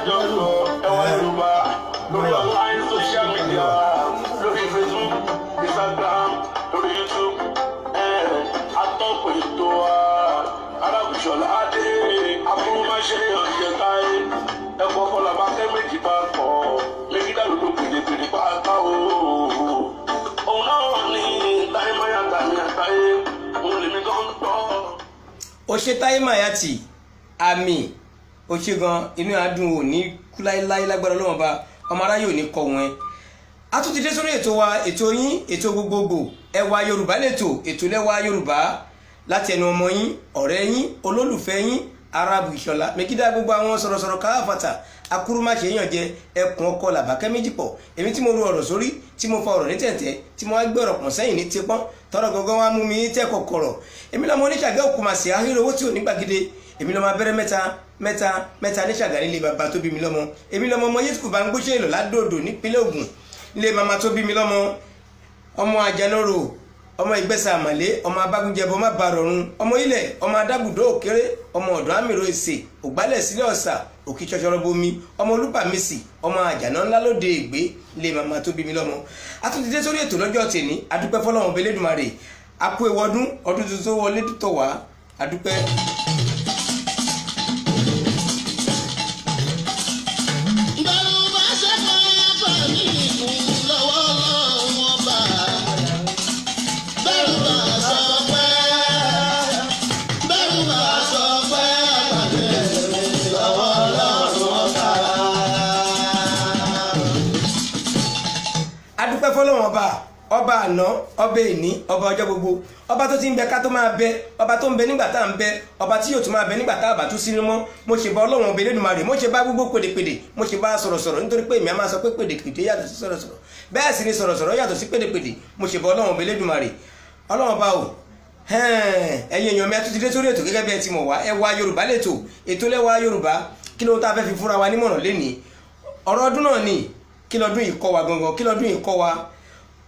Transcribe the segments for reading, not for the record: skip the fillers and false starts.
kájọ sọ ẹwà Yorùbá lórí online social media lórí Facebook, Instagram, lórí YouTube atọ́pọ̀ ètò Arábùsọ̀lá Adé akúrúmáṣe ọ̀jẹ̀ táyé ẹ̀kọ́ kọlà bá kẹ́ méjì bá pọ̀ méjìlá ló pèdèpèdè pátá o. òun náà ní táyé máyà tàmí àtàyé òun lèmi gan tọ́. ó ṣe Táyé Mayati àmì ó ṣe gan inú adùn ò ní kú láéláé lágbára Ọlọ́run bá ọmọ aráyé ò ní kọ wọn. a tún ti dé sórí ètò wa, ètò yín, ètò gbogbogbò Ẹwà Yorùbá lẹ́tọ̀, ètò lẹ́wà Yorùbá láti ẹnu ọmọ yín, ọ̀rẹ́ yín, olólùfẹ́ yín Arábùsọ̀lá Mẹ́kídà. gbogbo àwọn sọ̀rọ̀sọ̀rọ̀ káfàtà akúrúmáṣe èèyàn jẹ ẹkùn ọkọ làbákẹ́ méjì pọ̀. èmi tí mo ru ọ̀rọ̀ sórí, tí mo fa ọ̀rọ̀ ní tẹ̀tẹ̀, tí mo wá gbé ọ̀rọ̀ pọ̀n sẹ́yìn ní tipọ́n tọrọ gangan wá mú mi tẹ́ kọ̀kọ̀rọ̀. èmi lọ́mọ oníṣàgẹ́ òkùnmàṣe ahírò owó tí ò ní gbàgede. èmi lọ́mọ abẹ́rẹ́ mẹ́ta ní Ṣàgárí ilé bàbá tó bí mi lọ́mọ. èmi lọ́mọ ọmọ yéṣùkù bá ń gbóṣe èlò ládòdò nípínlẹ̀ Ògùn ilé màmá tó bí mi lọ́mọ. ọmọ àjànàrò, ọmọ ìgbésà àmàlé, ọmọ abágúnjẹbọ má ba rọrùn, ọmọ ilẹ̀, ọmọ adágùdó òkèrè, ọmọ ọ̀dọ́ àmìrò èsè, ògbálẹ̀ sílẹ̀ ọ̀sà, òkì ṣọṣọrọ bomi, ọmọ olúpàmísì, ọmọ àjànà ńlá lóde ègbé lè màmá tó bí mi lọ́mọ. a tún ti dé sórí ètò lọ́jọ́ tèmi, adúpẹ́ fọlọ́run Elédùmarè, a kú ewu ọdún tuntun wọlé tó wá, adúpẹ́. fọlọ́wọ́n ọba àná, ọba èní, ọba ọjọ́ gbogbo, ọba tó ti ń bẹ ká tó máa bẹ, ọba tó ń bẹ nígbà tá à ń bẹ, ọba tí yóò tún máa bẹ nígbà tá a bá tún sínú mọ́. mo ṣe bá Ọlọ́run ọba Elédùmarè, mo ṣe bá gbogbo pèdèpèdè, mo ṣe bá sọ̀rọ̀sọ̀rọ̀, nítorí pé èmi á máa sọ pé pèdèpèdè yàtọ̀ sí sọ̀rọ̀sọ̀rọ̀, bẹ́ẹ̀ sì ni sọ̀rọ̀sọ̀rọ̀ yàtọ̀ sí pèdèpèdè. mo ṣe bá Ọlọ́run ọba Elédùmarè. Ọlọ́run ọba o ẹ̀yin èèyàn mi a tún ti dé sórí ètò gẹ́gẹ́ bí ẹ ti mọ̀ wá, Ẹwà Yorùbá lẹ́tọ̀, ètò lẹ́wà Yorùbá. kí ló tá a fẹ́ fi fúnra wa nímọ̀ràn lénìí? ọ̀rọ̀ ọdún náà ni, kí lọ́dún yìí kọ́ wa gangan, kí lọ́dún yìí kọ́ wa.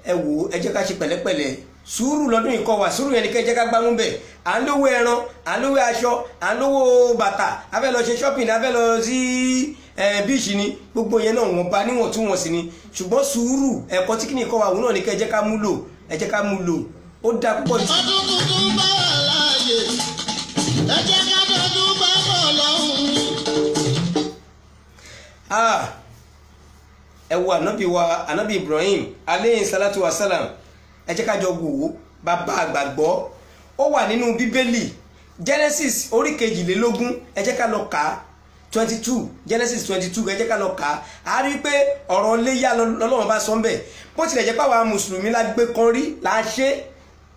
ẹ wò ẹ jẹ́ ká ṣe pẹ̀lẹ́pẹ̀lẹ́, sùúrù lọ́dún yìí kọ́ wa, sùúrù yẹn ni kẹ́ jẹ́ ká gbámú bẹ̀. à ń lówó ẹran, à ń lówó aṣọ, à ń lówó bàtà, a fẹ́ lọ ṣe shopping, a fẹ́ lọ sí bíìsì ni, gbogbo yẹn náà wọ́n bá níwọ̀ntúnwọ̀nsì ni. ṣùgbọ́n sùúrù ẹ̀kọ́ tí kìíní kọ́ wa òun náà ni kẹ́ jẹ́ ká mú lò, ẹ jẹ́ ká mú lò, ó dá púpọ̀ jù. ọdún tuntun bá wà láàyè, ẹ jẹ́ ká dọ́dún bá bọ̀ lọ́hùn. ẹ wo ànábì wa, ànábì Ibrahim aleyhi salatu wa salam. ẹ jẹ́ ká jọ wò ó, bàbá àgbàgbọ́. ó wà nínú bíbélì Genesis orí 22, ẹ jẹ́ ká lọ kà á 22, Genesis 22, ẹ jẹ́ ká lọ kà á. a rí i pé ọ̀rọ̀ léyà lọ́lọ́run bá sọ ń bẹ̀. bó tilẹ̀ jẹ́ pé àwa mùsùlùmí la gbé kan rí,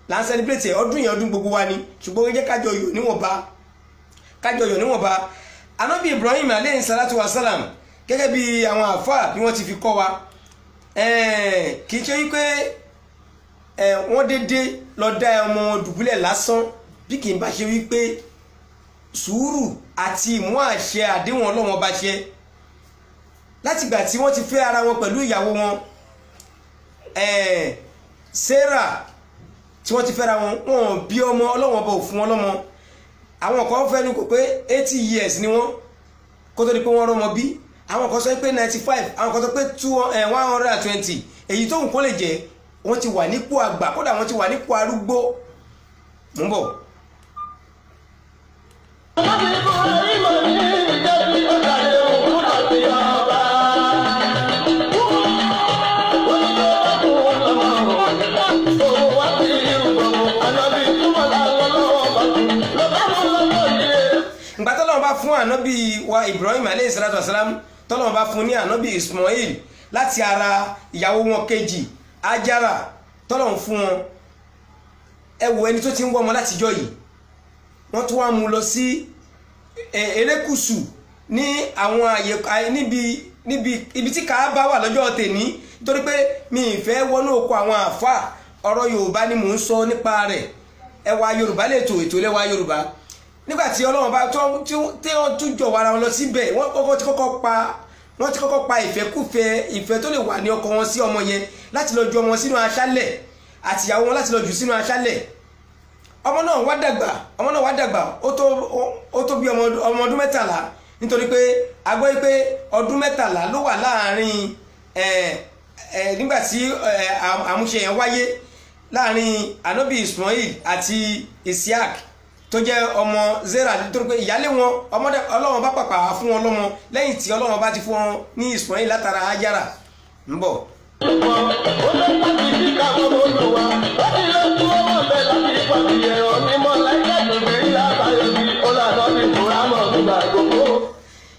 là ń celebrate ọdún yẹn, ọdún gbogbo wa ni, ṣùgbọ́n ẹ jẹ́ ká jọ yọ̀ níwọ̀nba. ànábì Ibrahim aleyhi salatu wa salam, gẹ́gẹ́ bí àwọn àfáà bí wọ́n ti fi kọ́ wa, kì í ṣe wípé wọ́n dédé lọ dá ọmọ dùbúlẹ̀ lásán, bí kì í bá ṣe wípé sùúrù àti ìmú àṣẹ àdéhùn Ọlọ́run bá ṣe látìgbà tí wọ́n ti fẹ́ ara wọn pẹ̀lú ìyàwó wọn Sarah, tí wọ́n ti fẹ́ra wọn bí ọmọ, Ọlọ́run ọba ò fún wọn lọ́mọ. àwọn kan fẹ́nu kò pé 80 years ni wọ́n kó tó di pé wọ́n rọ́mọ bí. àwọn kan sọ pé 95, àwọn kan sọ pé 120. èyí tó ń kó lè jẹ́ wọ́n ti wà nípò àgbà, kódà wọ́n ti wà nípò arúgbó. mú bọ̀. ìgbà tọ́lọ́run bá fún ànábì wa Ibrahim alayhi salatu wasalam, tọ́lọ́run bá fún ní ànábì Ismail láti ara ìyàwó wọn kejì Ajara, tọ́lọ́run fún wọn. ẹ wo ẹni tó ti ń wọ́ ọmọ látijọ́ yìí, wọ́n tún wá mú lọ sí erékùsù ní àwọn àyè níbi tí Káàbà wà lọ́jọ́ tèmi, nítorí pé mi ì fẹ́ wọnú oko àwọn àfà, ọ̀rọ̀ Yorùbá ni mò ń sọ nípa rẹ̀. Ẹwà Yorùbá lẹ́tọ̀, ètò lẹ́wà Yorùbá. nígbàtí Ọlọ́run bá tí wọ́n tún jọ wàrà wọn lọ síbẹ̀, wọ́n ti kọ́kọ́ pa ìfẹ́ tó lè wà ní ọkọ wọn sí ọmọ yẹn, láti lọ ju ọmọ sínú aṣálẹ̀, àtìyàwó wọn láti lọ jù sínú aṣálẹ̀. ọmọ náà wá dàgbà, ó tó bí ọmọ ọdún 13, nítorí pé a gbọ́ pé ọdún 13 ló wà láàrin nígbà tí àmúṣe yẹn wáyé láàrin Ànábì Ismail àti Isiaq tó jẹ́ ọmọ Zera nítorí pé ìyálé wọn ọmọdé Ọlọ́run bá pàpà fún wọn lọ́mọ lẹ́yìn tí Ọlọ́run bá ti fún wọn ní Ismail látara Hajara ń bọ̀.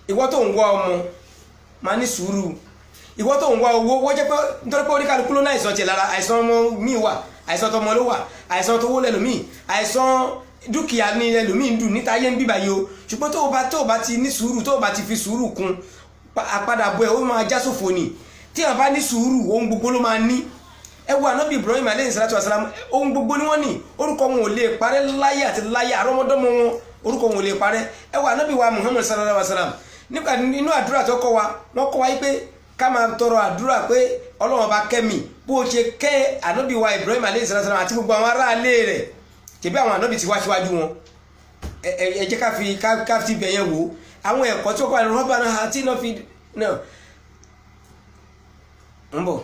Ìwọ tó ń wá ọmọ máa ní sùúrù, ìwọ tó ń wá owó wọ́n jẹ́ pé nítorí pé oníkàlùkù ló ní àìsàn tiẹ̀ lára, àìsàn ọmọ míì wà, àìsàn tọmọ ló wà, àìsàn tó wó lẹ́lòmíì, àìsàn dúkìá ní ẹlòmíì ń dùn níta ayé ń bíbá yìí o. Ṣùgbọ́n tó o bá ti ní sùúrù, tó o bá ti fi sùúrù kún àpadàbọ̀ ẹ̀ ó máa já sófo ni. Tí a bá ní sùúrù ohun gbogbo ló máa ní. Ẹ wo Ànábì Ibrahim alayhi salatu wasalam, ohun gbogbo ni wọ́n ní, orúkọ wọn ò lè parẹ́ láyé àti láyé, àrọ́mọdọ́mọ wọn orúkọ wọn ò lè parẹ́. Ẹ wo Ànábì wa Muhammad sallallahu alaihi wasallam, nípa inú àdúrà tó kọ́ wa, wọ́n kọ́ wa pé ká máa tọrọ àdúrà pé Ọlọ́run bá kẹ́mi bó ṣe kẹ́ Ànábì wa Ibrahim alayhi salatu wasalam àti gbogbo àwọn aráalé rẹ̀, tẹ̀bí àwọn ànábì ti wá síwájú wọn. Ẹ jẹ́ ká fi bẹ̀yẹn wò àwọn ẹ̀kọ́ tí ó kọ́ àrùn rọ́bà náà àti iná fi náà ń bọ̀.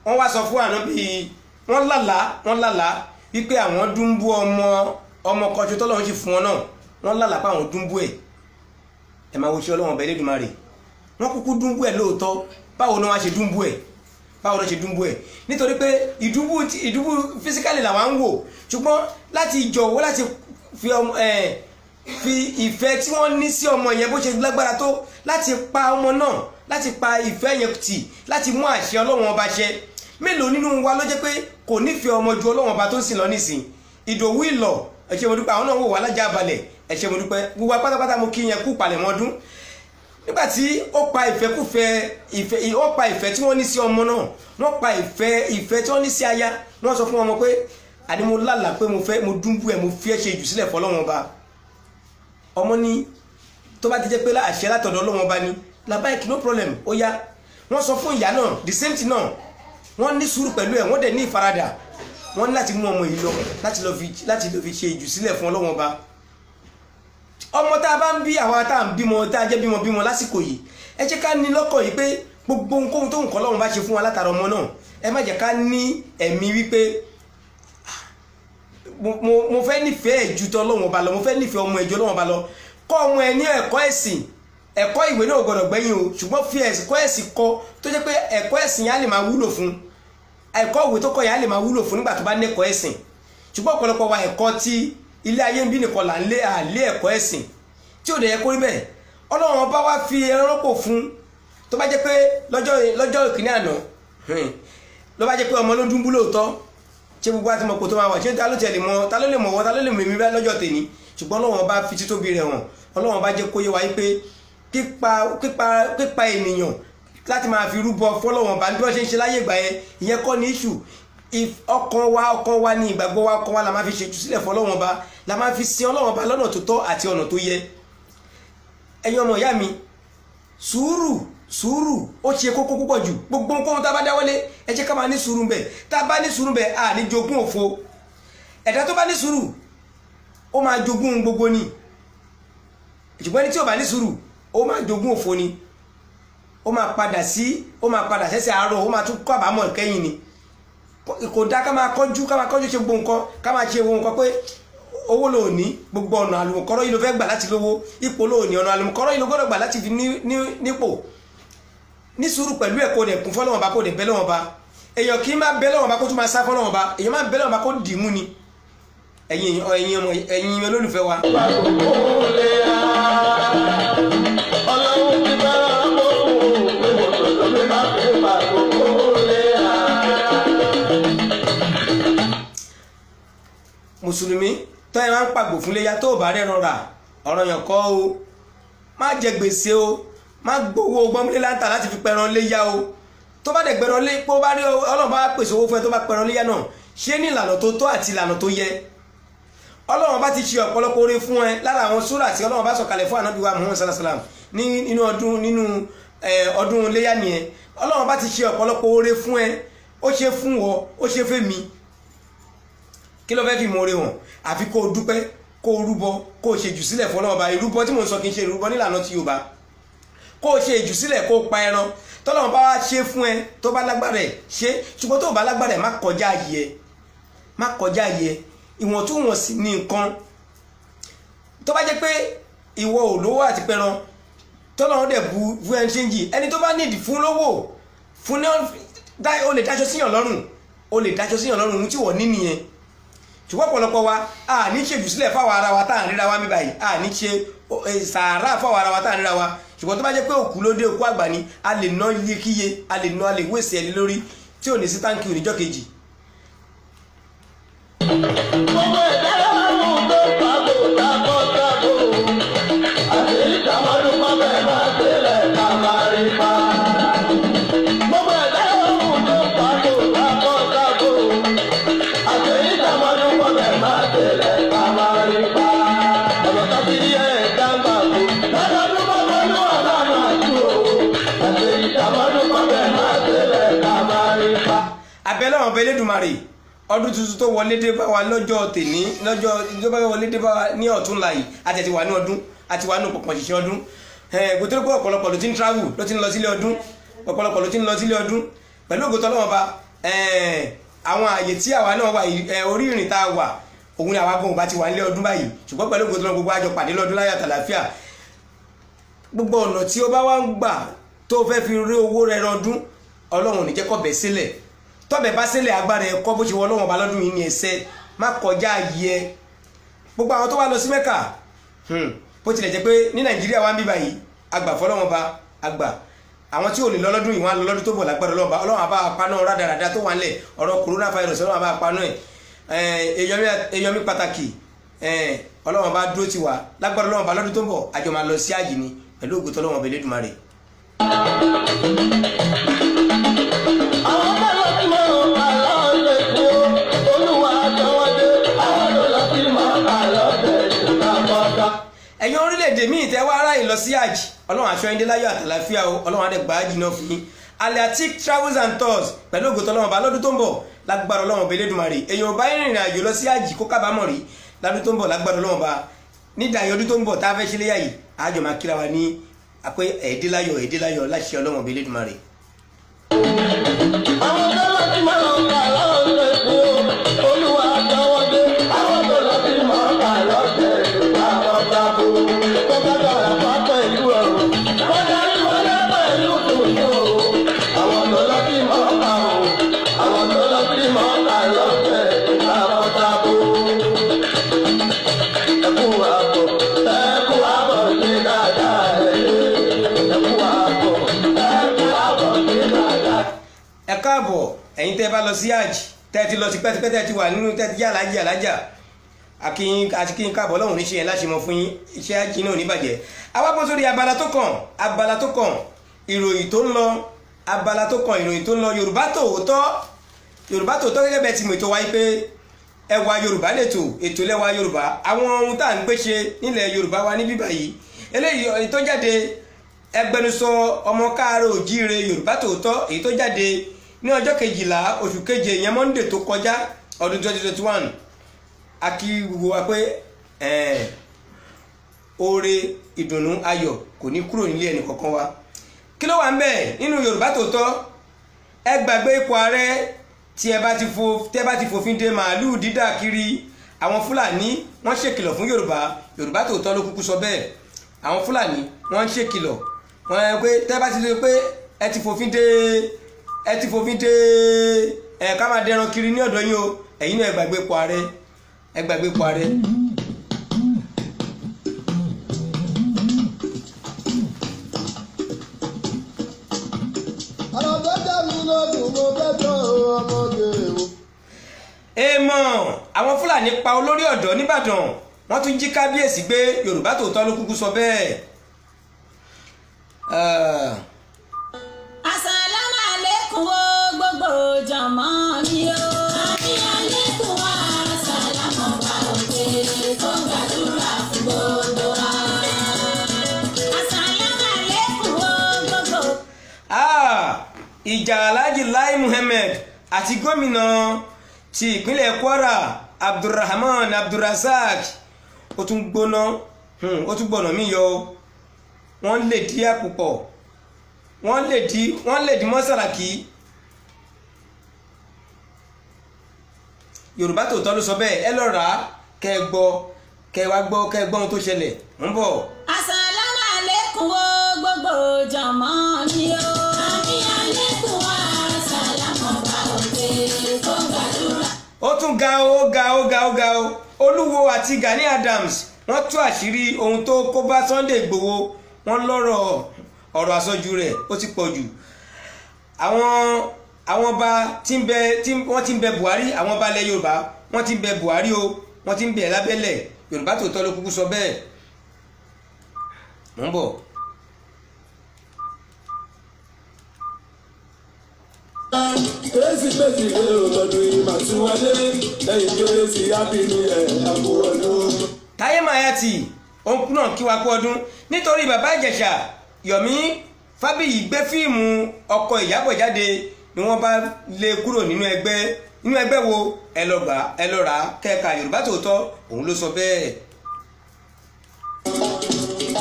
Wọ́n wá sọ fún Ànábì, wọ́n lálàá wípé àwọn dúnbú ọmọ kọjú tọ́lọ́run sì fún wọn náà, wọ́n lálàá pé àwọn dúnbú ẹ̀. Ẹ máa wo ṣe Ọlọ́run ọba Elédùmarè, wọ́n kúkú dúnbú ẹ̀ lóòótọ́. Báwo ni wọ́n ṣe dúnbú ẹ̀? Nítorí pé ìdúnbú físíkálì làwọn ń wò, ṣùgbọ́n láti jọ̀wọ́ láti fi ìfẹ́ tí wọ́n ní sí ọmọ yẹn bó ṣe lágbára tó láti pa ọmọ náà, láti pa ìfẹ́ yẹn tì, láti mú àṣẹ Ọlọ́run ọba ṣẹ. Mélòó nínú wa ló jẹ́ pé kò nífẹ̀ẹ́ ọmọ ju Ọlọ́run ọba tó ń sìn lọ nísìn? Ìdòwú Ìlọ̀, ẹ ṣé mo dúpẹ́, àwọn náà wò wá lájà balẹ̀, ẹ ṣé mo dúpẹ́, gbogbo pátápátá mo kí yẹn kú palẹ̀ mọ́ ọdún. Nígbà tí ó pa ìfẹ́ tí wọ́n ní sí ọmọ náà, wọ́n pa ìfẹ́ tí wọ́n ní sí aya, wọ́n sọ fún ọmọ pé àní mo lálàá pé mo dúnbú ẹ̀, mo fi ẹ́ ṣe jù sílẹ̀ fọlọ́run ọba. Ọmọ ní tó bá ti jẹ́ pé àṣẹ látọ̀dọ̀ Ọlọ́run ọba ni labaik no problem, ó yá. Wọ́n sọ fún ìyá náà the same thing náà, wọ́n ní sùúrù pẹ̀lú ẹ̀, wọ́n dẹ̀ ní ìfaradà, wọ́n ní láti mú ọmọ yìí lọ láti lọ fi ṣe ìjùsílẹ̀ fún Ọlọ́run ọba. Ọmọ tá a bá ń bí, àwa tá a ń bímọ, tá a jẹ́ bímọ lásìkò yìí, ẹ jẹ́ ká ní lọ́kàn yìí pé gbogbo ohunkóhun tó nǹkan Ọlọ́run bá ṣe fún wa látara ọmọ náà, ẹ má jẹ́ ká ní ẹ̀mí wípé mo fẹ́ nífẹ̀ẹ́ ju t'Ọlọ́run ọba lọ, mo fẹ́ nífẹ̀ẹ́ ọmọ ẹ̀jọ́ Ọlọ́run ọba lọ. Kọ́ ọmọ ẹ ní ẹ̀kọ́ ẹ̀sìn, ẹ̀kọ́ ìwé náà gbọ́dọ̀ gbẹ́yìn o, ṣùgbọ́n fi ẹ̀kọ́ ẹ̀sìn kọ́ tó jẹ́ pé ẹ̀kọ́ ẹ̀sìn yẹn á lè máa wúlò fún, ẹ̀kọ́ ìwé tó kọ́ yẹn á lè máa wúlò fún nígbà tó bá ní ẹ̀kọ́ ẹ̀sìn. Ṣùgbọ́n ọ̀pọ̀lọpọ̀ wa ẹ̀kọ́ tí ilé ayé ń bí nìkan là ń lé ẹ̀kọ́ ẹ̀sìn tí ò dẹ̀ yẹ kó rí bẹ́ẹ̀. Ọlọ́run ọba wá fi ẹranko fún, tó bá jẹ́ pé lọ́jọ́ ìkíní àná ló bá jẹ́ pé ọmọ ló dúnbú lóòótọ́, ṣé gbogbo àti mọ̀pọ̀ tó máa wà, ṣé ta ló lè mọ̀ wọ́n, ta ló lè mọ̀ èmi bá lọ́jọ́ tèmi? Ṣùgbọ́n Ọlọ́run ọba fi títóbi rẹ̀ hàn, Ọlọ́run ọba jẹ́ kó yé wa pé pípa ènìyàn láti máa fi rúbọ fọ́lọ́run ọba bí wọ́n ṣe ń ṣe láyé ìgbà yẹn, ìyẹn kọ́ ní ìṣù. Ọkàn wa ní ìgbàgbọ́ wa, ọkàn wa la máa fi ṣètù sílẹ̀ fọ́lọ́run ọba, la máa fi sin Ọlọ́run ọba lọ́nà tó tọ́ àti ọ̀nà tó yẹ. Ẹ̀yin ọmọ ìyá mi, sùúrù ó ṣe kókó púpọ̀ jù. Gbogbo nǹkan tá a bá dáwọ́lé ẹ jẹ́ ká máa ní sùúrù bẹ̀. Tá a bá ní sùúrù bẹ̀ a ní jogún òfo. Ẹ̀dá tó bá ní sùúrù ó máa jogún gbogbo ni, ṣùgbọ́n ẹni tí ò bá ní sùúrù ó máa jogún òfo ni, ó máa padà sẹ́sẹ̀ àárọ̀, ó máa tún kọ́ àbámọ̀ kẹ́yìn ni. Kò dá ká máa kánjú ṣe gbogbo nǹkan, ká máa ṣe gbogbo nǹkan pé owó ló ní, gbogbo ọ̀nà àlùmọ̀kọ́rọ́ yìí ló fẹ́ gbà láti lówó, ipò ló ní, ọ̀nà àlùmọ̀kọ́rọ́ yìí ló gbọ́dọ̀ gbà láti fi nípò. Ní sùúrù pẹ̀lú ẹ̀ kó dẹ̀ kún fọ́lọ́wọ́n bá, kó dẹ̀ bẹ́ lọ́wọ́n bá. Èèyàn kì í máa bẹ́ lọ́wọ́n bá kó tún máa sá fọ́lọ́wọ́n bá, èèyàn máa bẹ́ lọ́wọ́n bá kó dì mú ni. Ẹ̀yin olólùfẹ́ wa. Mùsùlùmí tó ẹ máa ń pàgbò fún léyà tó bá rẹ̀ràn rà ọ̀rọ̀ yàn kọ́ o, má jẹ gbèsè o, má gbowó gbọ́múlé láńtà láti fi pẹran léyà o. Tó bá dẹ̀ gbẹ̀rọ lé pé ó bá rí Ọlọ́run bá pèsè owó fún ẹ tó bá pẹran léyà náà, ṣé ní ìlànà tó tọ́ àti ìlànà tó yẹ. Ọlọ́run bá ti ṣe ọ̀pọ̀lọpọ̀ oore fún ẹ lára àwọn súrà tí Ọlọ́run bá sọ̀kalẹ̀ fún Ànábì wa Muhammad sallallahu alaihi wasallam nínú ọdún léyà nìyẹn. Ọlọ́run bá ti ṣe ọ̀pọ̀lọpọ̀ oore fún ẹ, ó ṣe fún wọ, ó ṣe fẹ́ mi. Kí ló fẹ́ fi mọ oore hàn? Àfi kó o dúpẹ́, kó o rúbọ, kó o ṣe jù sílẹ̀ fún Ọlọ́run bá. Ìrúbọ tí mò ń sọ kì í ṣe ìrúbọ nílànà ti Yorùbá. Kó o ṣe ìjù sílẹ̀, kó o pa ẹran tọ́lọ́run bá wá ṣe fún ẹ, tó bá lágbára ẹ̀ ṣe, ṣùgbọ́n tó bá lágbára ẹ̀ má kọjá ayé ẹ, má kọjá ayé ẹ. Ìwọ̀ntúnwọ̀nsì ní nǹkan. Tó bá jẹ́ pé ìwọ ò lówó àti pẹran tọ́lọ́run dẹ̀ bu ẹni ṣe ń jì, ẹni tó bá nídìí fún lówó fún náà ó lè dájọ́ síyàn lọ́rùn, ó lè dájọ́ síyàn lọ́rùn ohun tí wọ́n ní nìyẹn. Ṣùgbọ́n ọ̀pọ̀lọpọ̀ wa a ní ṣe jù sílẹ̀ fáwọn ara wa tá à ń ríra wa mí báyìí, a ní ṣe sàárà fáwọn ara wa tá à ń ríra wa. Ṣùgbọ́n tó bá jẹ́ pé òkú ló dé, òkú àgbà ni, a lè ná iye kíye, a lè wéṣì ẹni lórí tí ò ní sí táǹkì oníjọ́ kejì. Gbogbo ẹ̀dá lọ́rùn tó pàgò tábọ̀tábò. Àti ìjàmọ́dún pọ́bẹ̀ máa tẹ̀lẹ̀ ká máa rí pa. Gbogbo ẹ̀dá lọ́rùn tó pàgò tábọ̀tábò. Àti ìjàmọ́dún pọ́bẹ̀ máa tẹ̀lẹ̀ ká máa rí pa. Ọ̀rọ̀ tó fi yẹ ẹ̀dá ń gbàgbó. Lọ́dọọdún pọ́bẹ̀ ló wà lánàá àjò. Àti ìjàmọ́dún pọ́bẹ̀ máa tẹ̀lẹ̀ ká máa rí pa. Abẹ́lẹ́ ọ̀bẹ Elédùmarè, ọdún tuntun tó wọlé dé bá wa lọ́jọ́ tèní, lọ́jọ́ tó bá wọlé dé bá wa ní ọ̀túnla yìí, àti ẹ̀tì wà ní ọdún, àti wà ní pọ̀pọ̀ ṣiṣẹ́ ọdún. Kò tó pé ọ̀pọ̀lọpọ̀ ló ti ń travel, ló ti ń lọ sílé ọdún, ọ̀pọ̀lọpọ̀ ló ti ń lọ sílé ọdún. Pẹ̀lú ògo t'Ọlọ́run bá àwọn àyè tí àwa náà wà orí ìrìn tá a wà, òun ni àwa gan bá ti wà nílé ọdún báyìí. Ṣùgbọ́n pẹ̀lú ògo t'Ọlọ́run gbogbo àjọ pàdé lọ́dún láyọ̀ àtàlàáfíà. Gbogbo ọ̀nà tí ó bá wá ń gbà tó fẹ́ fi rí owó rẹ̀ rọdún, Ọlọ́run ò ní jẹ́ kó bẹ̀ sílẹ̀. Tọ́bẹ̀ bá sílẹ̀ agbára ẹ̀kọ́ bó ṣe wọ Ọlọ́run ọba lọ́dún yìí ní ẹsẹ̀ má kọjá ayé ẹ. Gbogbo àwọn tó wá lọ sí Mẹ́kà bó tilẹ̀ jẹ́ pé ní Nàìjíríà wá ń bí báyìí àgbà fọlọ́run ọba àgbà. Àwọn tí ò lè lọ lọ́dún yìí wọ́n á lọ lọ́dún tó bọ̀ lágbára Ọlọ́run ọba. Ọlọ́run àbá apaná rádaràdá tó wà nílẹ̀, ọ̀rọ̀ coronavirus Ọlọ́run àbá apaná ẹ̀. Èèyàn mi pàtàkì Ọlọ́run ọba dúró ti wà lágbára Ọlọ́run ọba lọ́dún tó ń bọ̀ àjọ máa lọ sí àjì ni pẹ̀lú ògo t'Ọlọ́run ọba Elédùmarè. Ẹ̀yin orílẹ̀-èdè míì tẹ́ wá aráyè lọ sí àjì, Ọlọ́run aṣọ ẹni dé láyọ̀ àtàlàáfíà o, Ọlọ́run á dẹ̀ gbà ájì náà fún yín. Aliatic Travels and Tours pẹ̀lú ògo t'Ọlọ́run ọba lọ́dún tó ń bọ̀ lágbára Ọlọ́run ọba Elédùmarè. Èèyàn bá rìnrìn àjò lọ sí àjì kó kábàámọ̀ rí lọ́dún tó ń bọ̀ lágbára Ọlọ́run ọba. Nídàáyọ̀ ọdún tó ń bọ̀ tá a fẹ́ ṣe léyà yìí, àjọ máa kíra wa ní àpé ẹ̀ẹ́dẹ́láyọ̀ láṣẹ Ọlọ́run ọba Elédùmarè. Àwọn tọ́lá ti máa ń kà lọ́ọ̀dẹ̀ fún Olúwa àtọwọ́dé. Àwọn tọ́lá ti máa ń kà lọ́ọ̀dẹ̀ tábọ̀tábò. Bọ́bá dára bá pẹ̀lú ọ̀rọ̀. Bọ́dá ní wọlé pẹ̀lú tòótọ́. Àwọn tọ́lá ti máa ń kà ó. Àwọn tọ́lá ti máa ń kà lọ́ọ̀dẹ̀ tábọ̀tábò. Ẹkú àbọ̀ ní dáadáa ẹkú àbọ̀ ní dáadáa. Ẹ káàbọ̀ ẹ̀yin tẹ́ bá lọ sí àjì, tẹ́ ti lọ sí pẹ́tipẹ́, tẹ́ ti wà nínú, tẹ́ ti jẹ́ alájà àti kí n káàbọ̀ Ọlọ́run níṣẹ́ yẹn láṣẹ mọ́ fún yín, iṣẹ́ àjì náà ò ní bàjẹ́. Àwa bọ́ sórí abala tó kàn ìròyìn tó ń lọ, abala tó kàn ìròyìn tó ń lọ. Yorùbá Tòótọ́ gẹ́gẹ́ bẹ́ẹ̀ ti mọ̀ ètò wáyé pé ẹwà Yorùbá ètò lẹ́wà Yorùbá, àwọn ohun tá à ń gbé ṣe nílẹ̀ Yorùbá wa ní bíbà yìí. Eléyìí èyí tó jáde ẹgbẹnusọ ọmọ káàárọ̀ òjíire Yorùbá Tòótọ́, èyí tó jáde ní ọjọ́ 12 oṣù keje ìyẹn Monday tó kọjá ọdún 2021. A kí gbogbo wa pé oore ìdùnnú ayọ̀ kò ní kúrò nílé ẹnì kankan wa. Kí ló wà ń bẹ̀ nínú Yorùbá Tòótọ́? Ẹ gbàgbé ipò ààrẹ tí ẹ bá ti fòfin de màálù dídà kiri. Àwọn Fúlàní wọ́n ṣèkìlọ̀ fún Yorùbá Tòótọ́ ló kúkú sọ bẹ́ẹ̀. Àwọn Fúlàní wọ́n ṣèkìlọ̀ wọ́n pé tẹ́ bá ti lè pé ẹ ti fòfin de ká máa dẹran kiri ní ọ̀dọ̀ yín o, ẹ̀yin náà ẹ gbàgbé ipò ààrẹ. Èèmọ̀ àwọn Fúlàní pa olórí ọ̀dọ́ nìbàdàn, wọ́n tún jí kábíyèsí gbé. Yorùbá Tòótọ́ ló kúkú sọ bẹ́ẹ̀. Assalamu alaikum gbogbo jàmọ́ ni o. ìjà Alhaji Lai Muhammed àti gómìnà ti ìpínlẹ̀ Kwara Abdulrahman Abdulrazak ó tún gbóná mí yọ wọ́n lè dí àpòpọ̀ wọ́n lè dí mọ́ Sàràkí. Yorùbá Tòótọ́ ló sọ bẹ́ẹ̀ ẹ lọ rà á kẹ́ ẹ gbọ́ ohun tó ṣẹlẹ̀ ń bọ̀. Assalamu alaikum o gbogbo jọmọ mi o. Àmì alaikum wa sálámù bá òde tó gbàdúrà. Ó tún ga o Olúwo àti Gani Adams wọ́n tú àṣírí ohun tó kó bá Sunday Igboho wọ́n lọ́rọ̀ ọ̀rọ̀ àsọjù rẹ̀ ó ti pọ̀ jù. Àwọn ọba wọ́n ti ń bẹ Buhari àwọn ọba ilẹ̀ Yorùbá wọ́n ti ń bẹ Buhari o wọ́n ti ń bẹ lábẹ́lẹ̀ Yorùbá Tòótọ́ ló kúkú sọ bẹ́ẹ̀. Mò ń bọ̀. Kérésìmesì lé ọdún yìí màá tún wọlé lẹ́yìn kérésì happy new year àbú ọdún. Táyé Mayati òun náà kí wa kú ọdún nítorí bàbá Ìjẹ̀ṣà Yomi Fábíyì gbé fíìmù ọkọ Ìyábọ̀ jáde ni wọ́n bá lé kúrò nínú ẹgbẹ́ wo ẹ lọ rà kẹ́ka Yorùbá Tòótọ́ òun ló sọ bẹ́ẹ̀.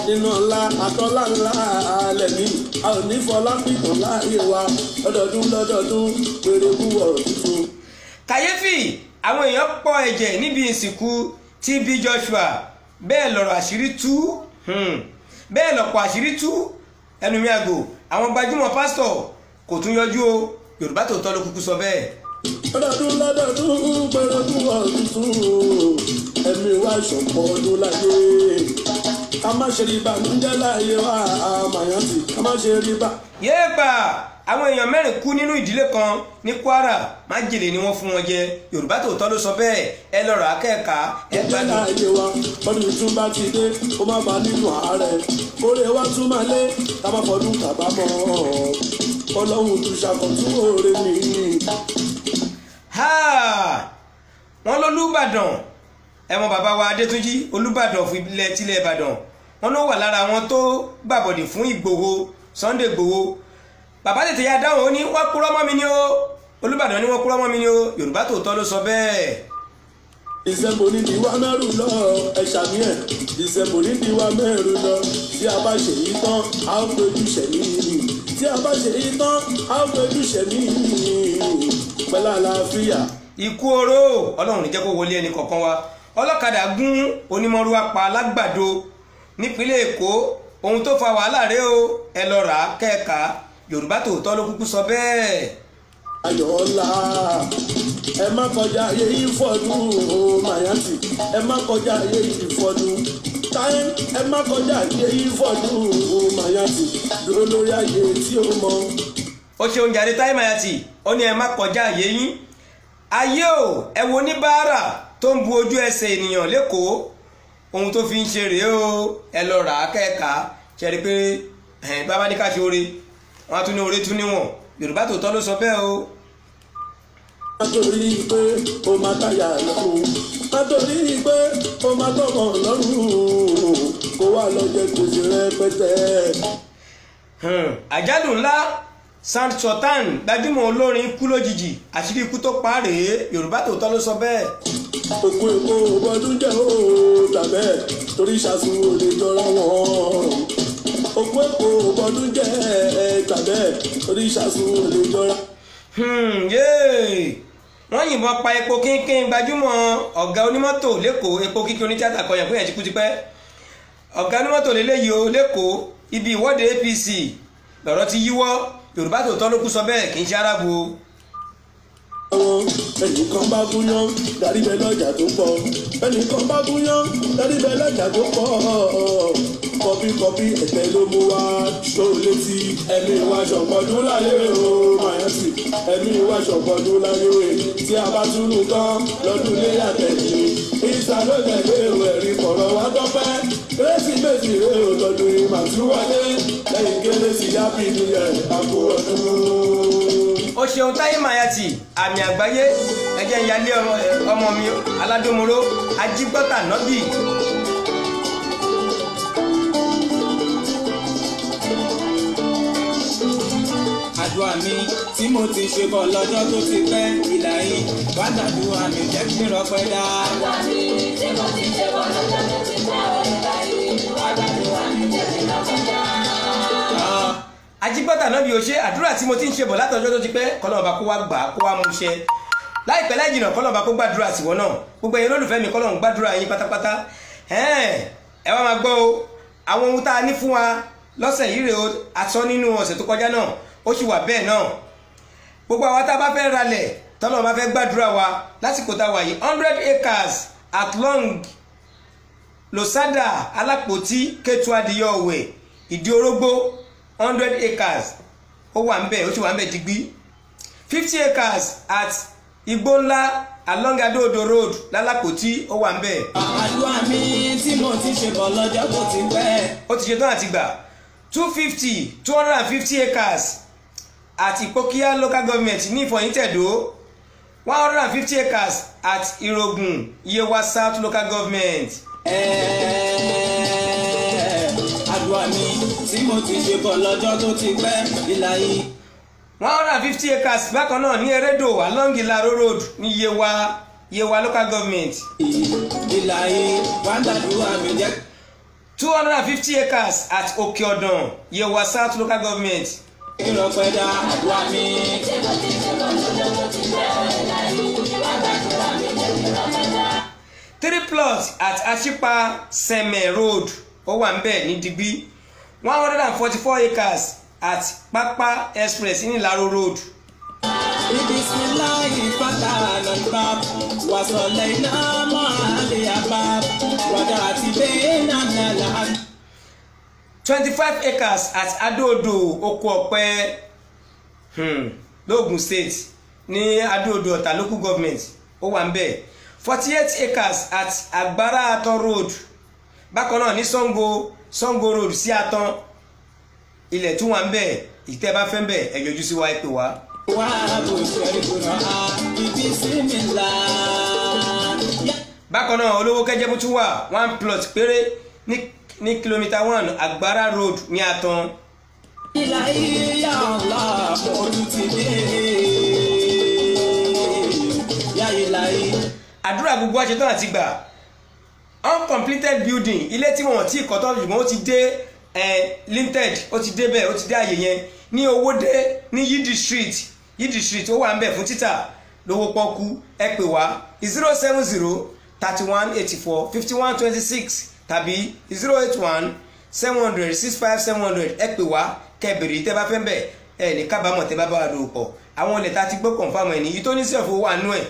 Nínú ọlá àtọ́lá ńlá alẹ́ mi a ò ní fọlá pìtàn láàyè wa lọ́dọọdún péré kúwọ̀ tuntun. Kàyéfì àwọn èèyàn pọ̀ ẹ̀jẹ̀ níbi ìsìnkú TB Joshua bẹ́ẹ̀ lọ̀rọ̀ àṣírí tú bẹ́ẹ̀ lọ̀pọ̀ àṣírí tú ẹnu mi àgò àwọn gbajúmọ̀ pásítọ̀ kò tún yọjú o Yorùbá Tòótọ́ ló kúkú sọ bẹ́ẹ̀. lọ́dọọdún péré kúwọ̀ tuntun ẹ̀mí wa ṣọ̀pọ̀ ọdún láyé ká má ṣe rí ìbànújẹ́ láàyè wa Mayati ká má ṣe rí bá. yéèpà àwọn èèyàn mẹ́rin kú nínú ìdílé kan ní Kwara májèlé ni wọ́n fún wọn jẹ Yorùbá Tòótọ́ ló sọ bẹ́ẹ̀ ẹ lọ rà á kẹ́ẹ̀ka ẹ gbádùn. láàyè wa ọdún tún bá ti dé ó má bàa nínú ààrẹ oore wa tún máa lé ká má fọdún kábàámọ̀ Ọlọ́run tún ṣàkóso oore mi. wọ́n lọ́lúbàdàn ẹ̀wọ̀n bàbá wa Adétúnjí Olúbàdàn fún ilẹ̀ tilẹ̀ Ìbàdàn wọ́n ló wà lára wọn tó gbàbọ̀dè fún Ìgbòho Sunday Ìgbòho bàbá tètè ya dáhùn ó ní wọ́n kúrọ́ mọ́ mi ní o Olúbàdàn ní wọ́n kúrọ́ mọ́ mi ní o Yorùbá Tòótọ́ ló sọ bẹ́ẹ̀. Ìṣẹ́bù ní tiwa mẹ́rù lọ ẹ̀ṣà mi ẹ̀ ìṣẹ́bù ní tiwa mẹ́rù lọ tí a bá ṣe yí tán a ó péjú ṣẹ̀mí tí a bá ṣe yí tán a ó péjú ṣẹ̀mí pẹ̀lú àlàáfíà. Ikú oró Ọlọ́run ní jẹ́ kó wọlé ẹnì kọ̀ọ̀kan wa ọlọ́kadà gún onímọ̀rúwá pa lágbàdo nípínlẹ̀ Èkó ohun tó fa wàhálà rèé o ẹ lọ rà á kẹ́ẹ̀ka Yorùbá Tòótọ́ ló kúkú sọ bẹ́ẹ̀. Ayọ̀ ọ̀la ẹ má kọjá ayé yìí fọdún Mayati ẹ má kọjá ayé yìí fọdún táyé ẹ má kọjá ayé yìí fọdún Mayati dúró lórí ayé tí ó mọ. ó ṣe oúnjẹ adé Táyé Mayati ó ní ẹ má kọjá ayé yín ayé o ẹ wo ní báárà tó ń bu ojú ẹsẹ̀ ènìyàn lẹ́kọ̀ọ́ ohun tó fi ń ṣe rèé o ẹ lọ rà á kẹ́ẹ̀ka ṣe rí pé bàbá ní ká ṣe oore wọn á tún ní oore tún níwọ̀n Yorùbá Tòótọ́ ló sọ bẹ́ẹ̀ o. Nítorí pé ó máa táyà lọ́rùn nítorí pé ó máa tọmọ lọ́rùn kó wá lọ jẹ gbèsè rẹpẹtẹ. àjálù ńlá Sant Sultan gbajúmọ̀ olórin kú lójijì àṣírí ikú tó pa rèé Yorùbá Tòótọ́ ló sọ bẹ́ẹ̀. òkú èkó bọdún jẹ́ ó tàbẹ́ torí ṣàṣù olè jọra wọn. òkú èkó bọdún jẹ́ tàbẹ́ torí ṣàṣù olè jọra. wọ́n yìnbọn pa epo kínkín gbajúmọ̀ ọ̀gá onímọ́tò lẹ́kọ̀ọ́ epo kínkín onítíátà kọyàn fún ẹ̀jí kú tipẹ́ ọ̀gá onímọ́tò lélẹ́yìí o lẹ́kọ̀ọ́ ibi ìwọ́de APC lọ̀rọ̀ ti yíwọ́ Yorùbá Tòótọ́ ló kú sọ bẹ́ẹ̀ kì í ṣe arábò. ẹnìkan bá gúnyán darí bẹ lọ́jà tó pọ̀ ẹnìkan bá gúnyán darí bẹ lọ́jà tó pọ̀ kọbíkọbí ẹ̀tẹ́ ló mú wá ṣó létí ẹ̀mí wa ṣọ̀pọ̀dún láyé o Mayati ẹ̀mí wa ṣọ̀pọ̀dún láyé o tí a bá túnú tán lọ́dún lé àtẹ̀yìn ìsàlójẹ̀lé ẹ̀rí kọ̀rọ̀ wá tọ́pẹ́ Kérésìmesì rẹ̀ ò lọ́dún ìmàtúwọlé lẹ́yìn kérésì happy new year àpò ọdún. ó ṣeun Táyé Mayati àmì àgbáyé ẹjẹ ìyálé ọmọ mi aládùmọ̀ró ajígbọ́tà nọ́bì. àdúrà mi tí mo ti ṣe bọ̀ lọ́jọ́ tó ti pẹ́ ìlàyé wá gbàdúrà mi jẹ́ kí n rọpẹ́ dá. àdúrà mi tí mo ti ṣe bọ̀ lọ́jọ́ tó ti pẹ́ ìlàyé wá gbàdúrà mi jẹ́ kí n rọpẹ́ dá. Ajígbọ́tà náà bí o ṣe àdúrà tí mo ti ń ṣe bọ̀ látọjọ́ tó ti pẹ́ kọ́lọ́ọ̀bá kó wá gbà kó wá mú ṣẹ láìpẹ́ láì jìnnà kọ́lọ́ọ̀bá kó gbàdúrà tiwọn náà gbogbo ẹ̀yin olólùfẹ́ mi kọ́lọ́ọ̀n gbàdúrà yín pátápátá ẹ wá máa gbọ́ o àwọn ohun tá a ní fún wa lọ́sẹ̀ yìí rèé o àsọ nínú ọ̀sẹ̀ tó kọjá náà ó sì wà bẹ́ẹ̀ náà gbogbo àwa tá a bá fẹ́ ralẹ̀ tọ́lọ́ bá fẹ́ gbàdúrà wa lásìkò tá a wà yìí 100 acres at long Losada Alápòtí Kétu Adìyẹ Ọ̀wẹ̀ Ìdí Orógbó 100 acres ó wà ń bẹ̀ ó sì wà ń bẹ̀ digbí 50 acres at Igbó Ńlá along Adó-Odò road l'Alápòtí ó wà ń bẹ̀. àdúrà mi tí mo ti ṣe bọ̀ lọ́jọ́ tó ti pẹ́. ó ti ṣe tán àti gbà 250 acres at Ìpókíà local government ní Ìfọ̀yín Tẹ̀dó 150 acres at Ìrògùn Yewa South local government. àdúrà mi tí mo ti ṣe bọ̀ lọ́jọ́ tó ti pẹ́ ìlàyé. 150 acres bákan náà ní Erédò along Ìlaro road ní Yewa local government. ìlàyé wá gbàdúrà mi jẹ́. 250 acres at Òkè Ọ̀dàn Yewa South local government. ìrọ̀pẹ́ dá àdúrà mi. tí mo ti ṣe bọ̀ lọ́jọ́ tó ti pẹ́ ìlàyé wá gbàdúrà mi jẹ́ kí n rọpẹ́ dá. 3 plots at Achipa Seme road ó wà ń bẹ̀ ní Digbí 144 acres at Pápá express ní Ìlaro road. Bismillahi fatahna al-bab wa sallayna ma'al abab wa da'ati bainana al-haq. 25 acres at Adó-Odò Oko Ọ̀pẹ l'Ógùn state ní Adó-Odò Ọ̀tà local government ó wà ń bẹ̀ 48 acres at Agbára Àtàn road bákan náà ní Sango road sí Àtàn ilẹ̀ tún wà ń bẹ̀ ìtẹ́ bá fẹ́ ń bẹ̀ ẹ yọjú sí wa ẹ pè wá. bákan náà Olówó Kẹ́jẹ́bú tún wà 1 plot péré ní kìlómítà 1 Agbára road ní Àtàn. Ilahi ya Allah ojú ti dé ya ilahi. àdúrà gbogbo àṣetán àti gbà uncompleted building ilé tí wọn ti kọ́ tán ṣùgbọ́n ó ti dé linted ó ti dé bẹ́ẹ̀ ó ti dé àyè yẹn ní Owódé ní Yídì street ó wà ń bẹ̀ fún títà lówó pọ́kú ẹ pè wá 070 31 84 51 26 tàbí 081 700 65 700 ẹ pè wá kẹbìrì tẹ́ bá fẹ́ bẹ̀ ẹ ní kábàámọ̀ tẹ́ bá bá wa dòwò pọ̀ àwọn ilẹ̀ tá a ti gbọ́ confam ẹ̀ ní ìtóníṣẹ́fò wà nú ẹ̀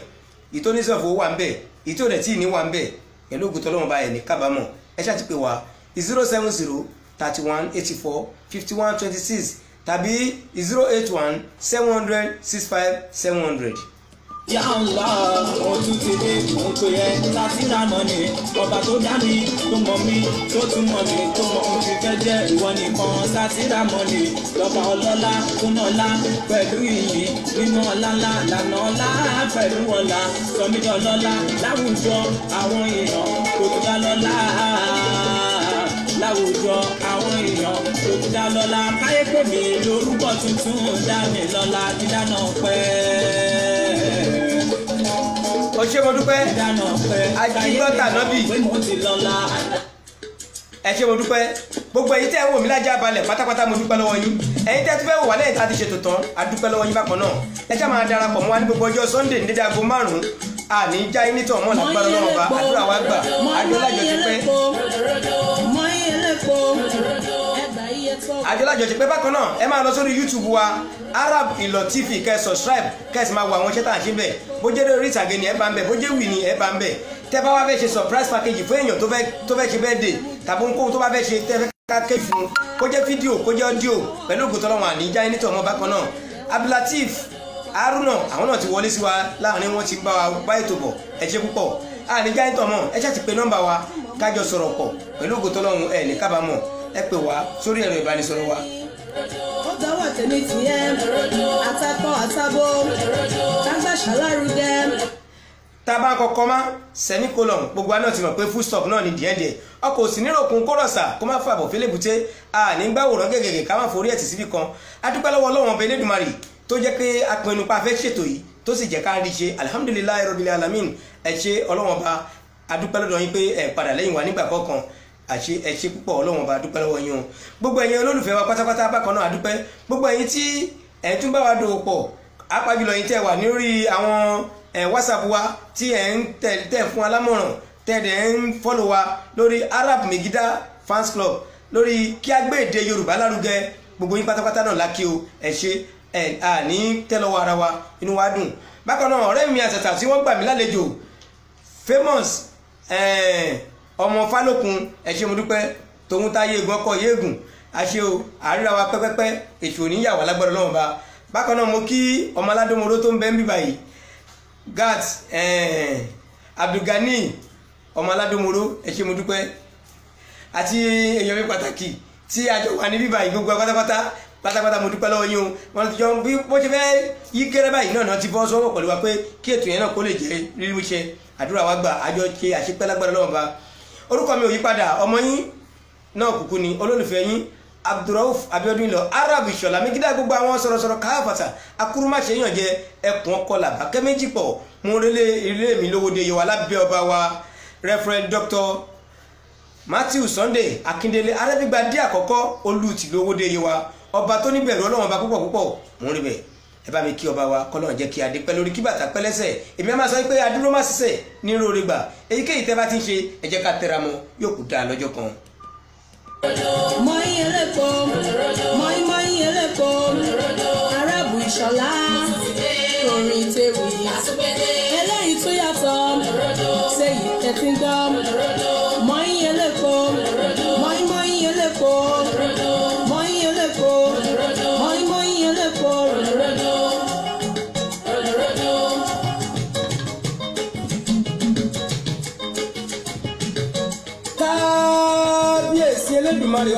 ìtóníṣẹ́fò wà ń bẹ̀ ìtòdẹ̀ tí ì ní wà ń bẹ̀ pẹ̀lú ògùn tọ́lọ́mọba ẹ̀ ní kábàámọ̀ ẹ ṣáà ti pè wá 070 31 84 51 26 tàbí 081 700 65 700. Ya Allah ojú ti dé mo pè ẹ́ láti dáná ni ọba tó dá mi tó mọ̀ mi tó tún mọ̀ mi tó mọ̀ ohun tí fẹ́ jẹ́ ìwọ nìkan sátìrà mọ́ ni lọ́ba ọlọ́lá tó nọ́lá pẹ̀lú iyì nínú ọláńlá lànà ọlá pẹ̀lú ọlá sọmídọ̀ lọ́lá láwùjọ àwọn èèyàn kò tó dá lọ́lá láwùjọ àwọn èèyàn tó ti dá lọ́lá káyé pè mí lórúkọ tuntun dá mi lọ́lá dídáná pẹ́. ó ṣé mo dúpẹ́ Ajígbọ́tà Nábì ẹ ṣé mo dúpẹ́ gbogbo èyí tẹ́ ẹ wò mí lájà balẹ̀ pátápátá mo dúpẹ́ lọ́wọ́ yín ẹ̀yin tẹ́ tún fẹ́ wò wá lẹ́yìn tá a ti ṣètò tán a dúpẹ́ lọ́wọ́ yín bákan náà ẹ ṣá máa darapọ̀ mọ́ wa ní gbogbo ọjọ́ Sunday ní dédé aago 5 àní já yín nítọ̀ mọ́ lágbára lọ́wọ́ bá àdúrà wa gbà Adéọlájọ ti pẹ́ Adéọlájọ ti pẹ́ bákan náà ẹ máa lọ sórí YouTube wa Arab Ìlọ̀ TV kẹ́ subscribe kẹ́ sì máa wo àwọn iṣẹ́ tá à ń ṣe bẹ̀ bó jẹ́ lórí ìtàgé ni ẹ bá ń bẹ̀ bó jẹ́ wì ni ẹ bá ń bẹ̀ tẹ́ bá wá fẹ́ ṣe surprise package fún èèyàn tó fẹ́ ṣe birthday tàbí ohunkóhun tó bá fẹ́ ṣe tẹ́ fẹ́ ká ké fún kó jẹ́ fídíò kó jẹ́ ọ́díò pẹ̀lú ògùn tọ́lọ́wọ̀n àníjá ẹni tó ọmọ bákan náà Abdulateef Haruna àwọn náà ti wọlé sí wa láàrin wọn ti bá wa bá ètò bọ̀ ẹ ṣé púpọ̀ àníjá ẹni tó ọmọ ẹ ṣáà ti pe nọ́mbà wa kájọ sọ̀rọ̀ pọ̀ pẹ̀lú ògùn tọ́lọ́wọ̀n ẹ ní kábàámọ̀ ẹ pè wá sórí ẹ̀rọ ìbánisọ̀rọ̀ wa. ó dọ́wọ́ tèmi tiẹ̀ àtakọ àtabo kágbàṣà lárugẹ. tá a bá ń kọ́kọ́ má semicolon gbogbo àná ti mọ̀ pé full stop náà ni díẹ̀díẹ̀ ọkọ̀ òsì níròkun kórọ̀sà kó má fàbọ̀ fẹ́lẹ́bùté nígbàwòrán gẹ́gẹ́ ká má forí ẹ̀ tì síbì kan adúpẹ́ lọ́wọ́ Ọlọ́run ọba Elédùmarè tó jẹ́ pé apinnu pa fẹ́ ṣètò yìí tó sì jẹ́ ká rí ṣe alihamudulilayi rabbil alamin ẹ ṣé Ọlọ́run ọba adúpẹ́ lọ́dọ̀ yín pé ẹ padà lẹ́yìn wa nígbà kọ̀ọ̀kan ẹ ṣé púpọ̀ Ọlọ́run ọba adúpẹ́ lọ́wọ́ yín o gbogbo ẹ̀yin olólùfẹ́ wa pátápátá bákan náà adúpẹ́ gbogbo ẹ̀yin tí ẹ tún bá wa dòwò pọ̀ apájùlọ yín tẹ́ wà lórí àwọn WhatsApp wa tí ẹ ń tẹ̀ fún alámọ̀ràn tẹ́ẹ̀dẹ̀ ń fọ́lọ̀ wa lórí Arab Megida Fans Club lórí kí a gbé èdè Yorùbá lárugẹ gbogbo yín pátápátá náà lákì o ẹ ṣé ní tẹ́lọ́wọ́ ara wa inú wa dùn bákan náà ọ̀rẹ́ mi àtàtà tí wọ́n gbà mí lálejò famous ọmọ Fálókun ẹ ṣé mo dúpẹ́ tòun táyé egun ọkọ̀ yéègùn àṣẹ o àríra wa pẹ́pẹ́pẹ́ ètò oníyàwó alágbára Ọlọ́run ba bákan náà mo kí ọmọ aládùnmọ́ró tó ń bẹ́ ń bíbà yìí gat Abdulgani ọmọ aládùnmọ́ró ẹ ṣé mo dúpẹ́ àti èèyàn mi pàtàkì tí a jọ wà ní bíbà yìí gbogbo pátápátá mo dúpẹ́ lọ́wọ́ yín o wọ́n ti jọ bí wọ́n ti fẹ́ yí kéré báyìí náà ti bọ́ sọ́wọ́ pẹ̀lú wa pé kí ètò yẹn náà kó lè jẹ́ rírí iṣẹ́ àdúrà wa gbà àjọ ṣe àṣepẹ́ lágbára Ọlọ́run ba orúkọ mi ò yí padà ọmọ yín náà kúkú ni olólùfẹ́ yín Abdulrauf Abiodun lọ Arab Ìṣọ̀lá Megida gbogbo àwọn sọ̀rọ̀sọ̀rọ̀ káfàtà akúrúmáṣe yàn jẹ ẹkùn ọkọlà bàkẹ́ méjì pọ̀ mú ilé mi lówóde yẹ wà lábẹ́ ọba wa Reverend Dr. Matthew Sunday Akindele arẹ́bígbadé àkọ́kọ́ olùtì lówóde yẹ wa ọba tó níbẹ̀rù Ọlọ́run ọba púpọ̀ mú rí bẹ́ẹ̀ ẹ bá mi kí ọba wa kọ́lọ́run jẹ́ kí adé pẹ́ lórí kí bàtà pẹ́ lẹ́sẹ̀ èmi á máa sọ pé adúró má ṣiṣẹ́ ní róore gbà èyíkéyìí tẹ́ bá ti ń ṣe ẹ jẹ́ ká tẹra mọ́ yóò kú dáa lọ́jọ́ kan. Mọ́í ẹlẹ́kọ̀ọ́ mọ́í ẹlẹ́kọ̀ọ́ Arab Ìṣọ̀lá orin tèwì eléyìí tó yàtọ̀ sẹ́yìn tẹ̀sí gbọ́ mọ́í ẹlẹ́kọ̀ọ́ mọ́í ẹlẹ́kọ̀ọ́ mọ́í ẹlẹ́kọ̀ọ́ mọ́í ẹlẹ́kọ̀ọ́. Kábíyèsí Elédùmarè.